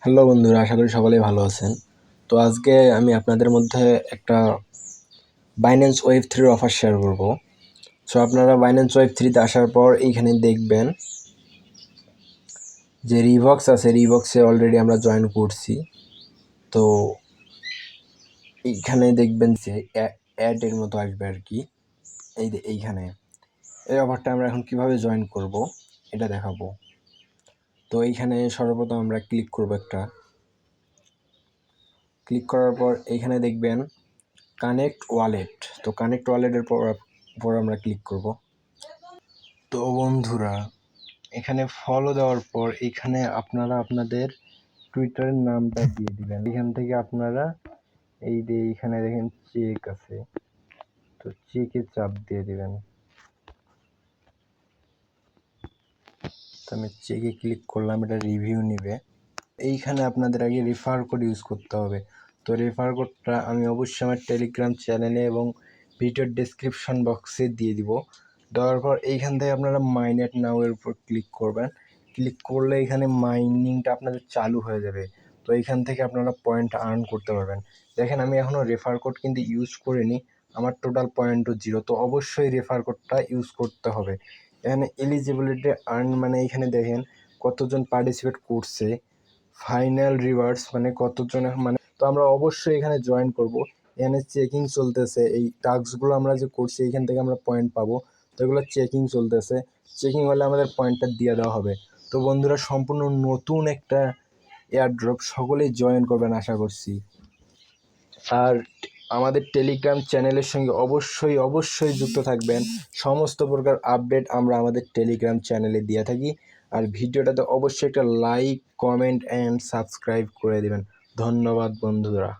Hello বন্ধুরা, আশা করি সকলেই ভালো আছেন। তো আজকে আমি আপনাদের মধ্যে একটা বাইন্যান্স ওয়েব থ্রির অফার শেয়ার করব। সো আপনারা বাইন্যান্স ওয়েব থ্রিতে আসার পর এইখানে দেখবেন যে রিভক্স আছে, রিভক্সে অলরেডি আমরা জয়েন করছি। তো এইখানে দেখবেন যে অ্যাডের মতো আসবে আর কি। এইখানে এই অফারটা আমরা এখন কিভাবে জয়েন করব এটা দেখাবো। তো এইখানে সর্বপ্রথম আমরা ক্লিক করব, ক্লিক করার পর এইখানে দেখবেন কানেক্ট ওয়ালেট। তো কানেক্ট ওয়ালেটের পর আমরা ক্লিক করব। তো বন্ধুরা, এখানে ফলো দেওয়ার পর এখানে আপনারা আপনাদের টুইটারের নামটা দিয়ে দিবেন। এখান থেকে আপনারা এই যে এইখানে দেখেন চেক আছে, তো চেকে চাপ দিয়ে দিবেন। তো আমি চেকে ক্লিক করলাম, এটা রিভিউ নিবে। এইখানে আপনাদের আগে রেফার কোড ইউজ করতে হবে। তো রেফার কোডটা আমি অবশ্যই আমার টেলিগ্রাম চ্যানেলে এবং ভিডিওর ডেসক্রিপশন বক্সে দিয়ে দিব। দেওয়ার পর এইখান থেকে আপনারা মাইনেট নাও এর উপর ক্লিক করবেন। ক্লিক করলে এখানে মাইনিংটা আপনাদের চালু হয়ে যাবে। তো এইখান থেকে আপনারা পয়েন্ট আর্ন করতে পারবেন। দেখেন আমি এখনও রেফার কোড কিন্তু ইউজ করিনি, আমার টোটাল পয়েন্টও 0। তো অবশ্যই রেফার কোডটা ইউজ করতে হবে। এখানে এলিজিবিলিটি আর্ন মানে এইখানে দেখেন কতজন পার্টিসিপেট করছে, ফাইনাল রিওয়ার্ডস মানে কতজন, মানে তো আমরা অবশ্যই এখানে জয়েন করব। এখানে চেকিং চলতেছে, এই টাস্কগুলো আমরা যে করছি এইখান থেকে আমরা পয়েন্ট পাবো। তো এগুলো চেকিং চলতেছে, চেকিং হলে আমাদের পয়েন্টটা দিয়ে দেওয়া হবে। তো বন্ধুরা, সম্পূর্ণ নতুন একটা এয়ারড্রপ, সকলেই জয়েন করবেন আশা করছি। আর আমাদের টেলিগ্রাম চ্যানেলের সঙ্গে অবশ্যই অবশ্যই যুক্ত থাকবেন। সমস্ত প্রকার আপডেট আমরা আমাদের টেলিগ্রাম চ্যানেলে দিয়ে থাকি। আর ভিডিওটাতে অবশ্যই একটা লাইক, কমেন্ট অ্যান্ড সাবস্ক্রাইব করে দেবেন। ধন্যবাদ বন্ধুরা।